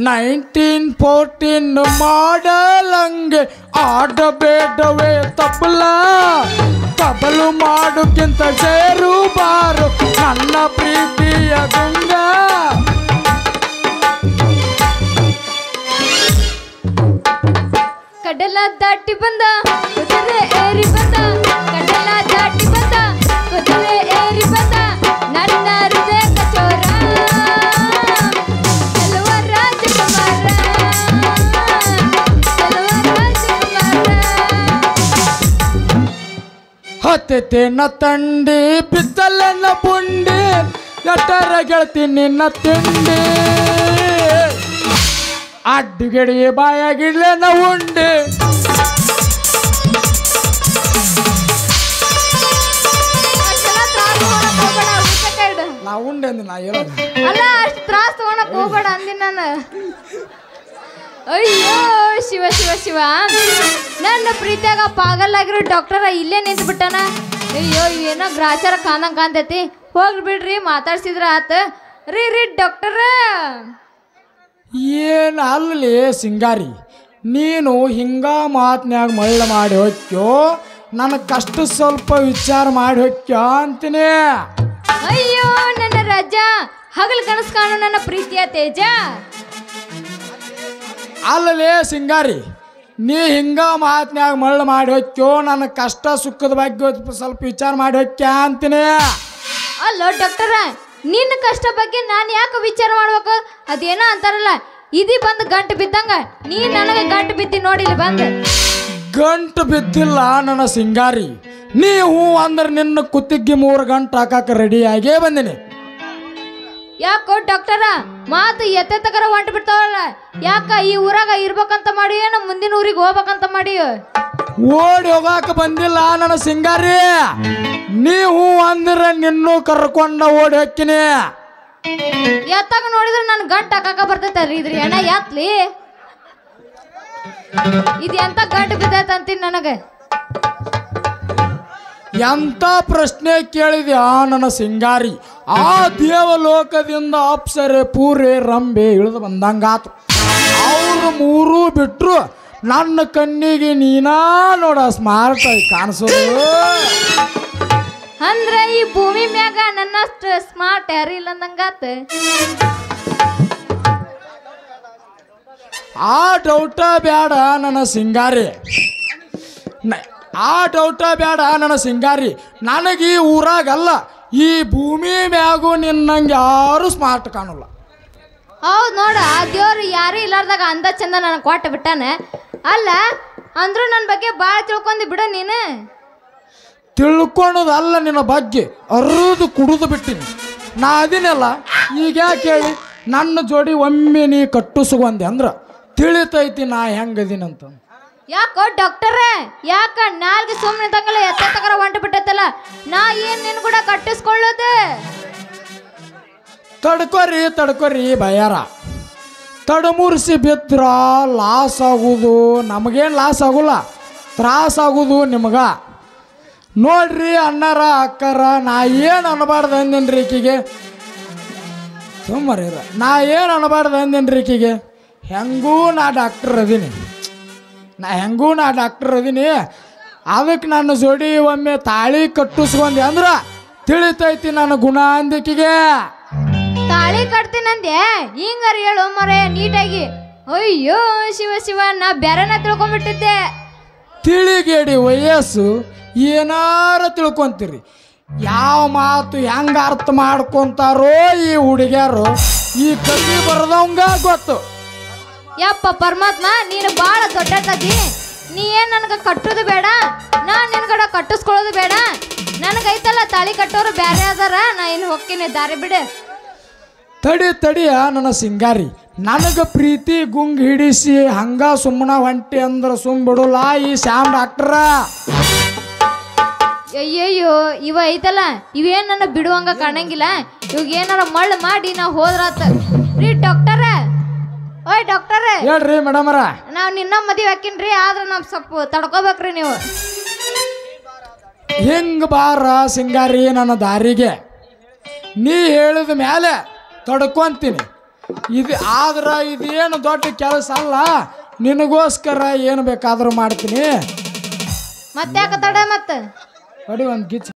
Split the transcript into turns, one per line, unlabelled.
1914 ಮಾಡಲಂಗೆ ಆಡಬೇಡವೇ ತಬಲ ತಬಲು ಮಾಡೋಕ್ಕಿಂತ ಸೇರು ಬಾರು ನನ್ನ ಪ್ರೀತಿಯ ಗುಂಗ
ಕಡಲ ದಾಟಿ ಬಂದ ಕುದುರೆ ಏರಿ ಬಂದ ಕಡಲ ದಾಟಿ ಬಂದ ಕುದುರೆ ಏರಿ ಬಂದ ನನ್ನ ಹೃದಯ ಕಚೋರ ಚೆಲುವ ರಾಜಕುಮಾರ
ಹತ್ತಿನ ತಂಡಿ ಬಿತ್ತಲನ್ನ ಪುಂಡಿ ಎಟ್ಟರ ಗೆಳತಿ ನಿನ್ನ ತಿಂಡಿ ಅಡ್ಡುಗಡಿ ಬಾಯಾಗಿಡ್ಲೇನ ಉಂಡಿ ನಾ ಉಂಡೆ ಅಂದ ನಾ ಹೇಳೋದು
ಅಲ್ಲ ಅಷ್ಟು ತ್ರಾಸ ತಗೊಳಕ್ ಹೋಗ್ಬೇಡ ಅಂದಿನ ನಾನು ಅಯ್ಯೋ ಶಿವ ಶಿವ ಶಿವ ನನ್ನ ಪ್ರೀತಿಯಾಗ ಪಾಗಲ್ ಆಗಿರೋ ಡಾಕ್ಟರ ಇಲ್ಲೇ ನಿಂತು ಬಿಟ್ಟಾನ ಅಯ್ಯೋ ಏನೋ ಗ್ರಾಚಾರ ಕಾಣಂಗ್ ಕಾಣ್ತೈತಿ ಹೋಗ್ಲಿ ಬಿಡ್ರಿ ಮಾತಾಡ್ಸಿದ್ರ ಆತ ರೀ ರೀ ಡಾಕ್ಟರ
ಏನು ಅಲ್ಲಿ ಸಿಂಗಾರಿ ನೀನು ಹಿಂಗ ಮಾತನ್ಯಾಗ ಮಳ್ಳ ಮಾಡಿ ಹೋಗ್ಯೋ ನನಗೆ ಕಷ್ಟ ಸ್ವಲ್ಪ ವಿಚಾರ ಮಾಡಿ ಹೋಗ್ಯೋ ಅಂತೀನಿ
ಅಯ್ಯೋ ನನ್ನ ರಾಜ ಹಗಲು ಕನಸು ಕಾಣು ನನ್ನ ಪ್ರೀತಿಯ ತೇಜ
ಅಲ್ಲಲೇ ಸಿಂಗಾರಿ ನೀ ಹಿಂಗ ಮಾತನ್ಯಾಗ ಮಳ್ಳ ಮಾಡಿ ಹೋಗ್ಯೋ ನನ್ನ ಕಷ್ಟ ಸುಖದ ಬಗ್ಗೆ ಸ್ವಲ್ಪ ವಿಚಾರ ಮಾಡಿ ಹೋಗ್ಯ ಅಂತೀನಿ
ಅಲ್ಲೋ ಡಾಕ್ಟರ ನಿನ್ನ ಕಷ್ಟ ಬಗ್ಗೆ ನಾನು ಯಾಕೆ ವಿಚಾರ ಮಾಡ್ಬೇಕು ಅದೇನೋ ಅಂತಾರಲ್ಲ ಇದಿ ಬಂದು ಗಂಟು ಬಿದ್ದಂಗ ನೀ ನನಗೆ ಗಂಟು ಬಿದ್ದಿ ನೋಡಿಲಿ ಬಂದು
ಗಂಟು ಬಿದ್ದಿಲ್ಲ ನನ್ನ ಸಿಂಗಾರಿ ನೀ ಹೂ ಅಂದ್ರೆ ನಿನ್ನ ಕುತ್ತಿಗೆ 3 ಗಂಟೆ ಹಾಕಕ್ಕೆ ರೆಡಿಯಾಗೇ ಬಂದಿನಿ
ಯಾಕೋ ಡಾಕ್ಟರ ಮಾತು ಎತ್ತೆತ್ತಕರ ಹೊಂಟು ಬಿಡ್ತಾವಲ್ಲ ಯಾಕ ಈ ಊರಾಗ ಇರ್ಬೇಕಂತ ಮಾಡಿಯೋ ನಮ್ಮ ಮುಂದಿನ ಊರಿಗೆ ಹೋಗ್ಬೇಕಂತ ಮಾಡಿಯೋ
ಓಡಿ ಹೋಗಾಕ ಬಂದಿಲ್ಲ ನನ್ನ ಸಿಂಗಾರಿ ನೀ ಹೂ ಅಂದ್ರೆ ನಿನ್ನೂ ಕರ್ಕೊಂಡ ಓಡಿ ಹೋಗ್ತೀನಿ
ಎತ್ತಾಗ ನೋಡಿದ್ರೆ ನನ್ ಗಂಟು ಹಾಕಾಕ ಬರ್ತೈತಲ್ರಿ ಇದ್ರಿ ಅಣ್ಣ ಯಾತ್ಲಿ ಇದು ಎಂತ ಗಂಟು ಬಿದ್ದೈತೆ ಅಂತೀನಿ ನನಗೆ
ಎಂತ ಪ್ರಶ್ನೆ ಕೇಳಿದ್ಯಾ ನನ್ನ ಸಿಂಗಾರಿ ಆ ದೇವಲೋಕದಿಂದ ಅಪ್ಸರೆ ಪೂರೆ ರಂಬೆ ಇಳಿದು ಬಂದಂಗಾತು ಅವರು 3 ಬಿಟ್ರು ನನ್ನ ಕಣ್ಣಿಗೆ ನೀನಾ ನೋಡ ಸ್ಮಾರ್ಟ್ ಆಗಿ ಕಾಣಿಸೋದು
ಅಂದ್ರೆ ಈ ಭೂಮಿ ಮ್ಯಾಗ ನನ್ನಷ್ಟು ಸ್ಮಾರ್ಟ್ ಯಾರು ಇಲ್ಲ ಅಂದಂಗಾತ
ಆ ಡೌಟ ಬೇಡ ನನ್ನ ಸಿಂಗಾರಿ ಆ ಡೌಟ ಬೇಡ ನನ್ನ ಸಿಂಗಾರಿ ನನಗೆ ಈ ಊರಾಗಲ್ಲ ಈ ಭೂಮಿ ಮ್ಯಾಗೂ ನಿನ್ನಂಗೆ ಯಾರು ಸ್ಮಾರ್ಟ್ ಕಾಣಲ್ಲ
ಹೌದು ನೋಡ ಆ ದೇವ್ರು ಯಾರು ಇಲ್ಲಾರ್ದಾಗ ಅಂದ ಚಂದ ನನಗೆ ಕೊಟ್ಟು ಬಿಟ್ಟಾನೆ ಅಲ್ಲ ಅಂದ್ರೂ ನನ್ನ ಬಗ್ಗೆ ಭಾಳ ತಿಳ್ಕೊಂಡಿ ಬಿಡ ನೀನು
ತಿಳ್ಕೊಳೋದಲ್ಲ ನಿನ್ನ ಬಗ್ಗೆ ಅರುದು ಕುಡಿದು ಬಿಟ್ಟಿನಿ ನಾ ಅದಿನಲ್ಲ ಈಗ ಯಾಕೆ ಹೇಳಿ ನನ್ನ ಜೋಡಿ ಒಮ್ಮೆ ನೀ ಕಟ್ಟಿಸುವಂದೆ ಅಂದ್ರೆ ತಿಳಿತೈತಿ ನಾ ಹೆಂಗದೀನಂತ
ಯಾಕೋ ಡಾಕ್ಟರ್ ಯಾಕ ನಾಲ್ಗೆ ಸುಮ್ಮನೆ ತಗಲ ಎತ್ತ ತಗರ ಹೊಂಟು ಬಿಟ್ಟತ್ತಲ್ಲ ನಾ ಏನ್ ನಿನ್ ಕೂಡ ಕಟ್ಟಿಸ್ಕೊಳ್ಳೋದು
ತಡ್ಕೊರಿ ಬಯ್ಯಾರ ತಡಮುರ್ಸಿ ಬಿದ್ರ ಲಾಸ್ ಆಗೋದು ನಮಗೇನು ಲಾಸ್ ಆಗೋಲ್ಲ ತ್ರಾಸ ಆಗೋದು ನಿಮಗ ನೋಡ್ರಿ ಅಣ್ಣಾರ ಅಕ್ಕರ ನಾ ಏನು ಅನ್ಬಾರ್ದು ಅಂದೇನ್ರಿ ಈಕಿಗೆ ಸುಮ್ಮರಿರ ನಾ ಏನು ಅನ್ಬಾರ್ದು ಅಂದೇನ್ರಿ ಈಕಿಗೆ ಹೆಂಗೂ ನಾ ಡಾಕ್ಟರ್ ಅದೀನಿ ಅದಕ್ಕೆ ನನ್ನ ಜೋಡಿ ಒಮ್ಮೆ ತಾಳಿ ಕಟ್ಟಿಸ್ಕೊಂಡೆ ಅಂದ್ರೆ ತಿಳಿತೈತಿ ನನ್ನ ಗುಣ ಅಂದಿಕಿಗೆ
ತಾಳಿ ಕಟ್ತೀನಂದೆ ಹಿಂಗಾರ ಹೇಳು ಮರೆ ನೀಟಾಗಿ ಅಯ್ಯೋ ಶಿವ ಶಿವ ನಾ ಬೇರೆನ ತಿಳ್ಕೊಂಡ್ಬಿಟ್ಟಿದ್ದೆ
ತಿಳಿಗೇಡಿ ವಯಸ್ಸು ಏನಾರ ತಿಳ್ಕೊಂತೀರಿ ಯಾವ ಮಾತು ಹೆಂಗ ಅರ್ಥ ಮಾಡ್ಕೊಂತಾರೋ ಈ ಹುಡುಗ್ಯಾರು ಈ ಕವಿ ಬರದವಂಗ ಗೊತ್ತು
ಯಪ್ಪ ಪರಮಾತ್ಮ ನೀನು ಭಾಳ ದೊಡ್ಡದಿ ನೀ ಏನು ನನಗೆ ಕಟ್ಟೋದು ಬೇಡ ನಾನು ನಿನ್ಗಡೆ ಕಟ್ಟಿಸ್ಕೊಳ್ಳೋದು ಬೇಡ ನನಗೈತಲ್ಲ ತಾಳಿ ಕಟ್ಟೋರು ಬೇರೆ ಅದಾರ ನಾ ಇನ್ನು ಹೋಗ್ತೀನಿ ದಾರಿ ಬಿಡು
ತಡಿಯ ನನ್ನ ಸಿಂಗಾರಿ ನನಗೆ ಪ್ರೀತಿ ಗುಂಗ್ ಹಿಡಿಸಿ ಹಂಗ ಸುಮ್ಮನ ಹೊಂಟಿ ಅಂದ್ರೆ ಬಿಡಲ್ಲ ಈ ಶ್ಯಾಮ್ ಡಾಕ್ಟ್ರ
ಅಯ್ಯಯ್ಯೋ ಇವ ಐತಲ್ಲ ಇವೇನು ನನ್ನ ಬಿಡುವಂಗ ಕಾಣಂಗಿಲ್ಲ ಇವಾಗ ಏನಾರ ಮಳ್ಳು ಮಾಡಿ ನಾ ಹೋದ್ರಾತ ರೀ ಡಾಕ್ಟರ ಓಯ್ ಡಾಕ್ಟರ್
ಹೇಳ್ರಿ ಮೇಡಮರ
ನಾವು ನಿನ್ನ ಮದುವೆ ಹಾಕಿನ್ರಿ ಆದ್ರೆ ನಾವು ಸ್ವಲ್ಪ ತಡ್ಕೋಬೇಕ್ರಿ ನೀವು
ಹಿಂಗ ಬಾರ ಸಿಂಗಾರಿ ನನ್ನ ದಾರಿಗೆ ನೀ ಹೇಳಿದ ಮೇಲೆ ತಡ್ಕೊಂತೀನಿ ಇದು ಆದ್ರೆ ಇದೇನು ದೊಡ್ಡ ಕೆಲಸ ಅಲ್ಲ, ನಿನಗೋಸ್ಕರ ಏನು ಬೇಕಾದರೂ ಮಾಡ್ತೀನಿ.
ಮತ್ತೆ ಯಾಕೆ ತಡ ಮತ್ತೆ
ನೋಡಿ ಒಂದು ಗಿಚ್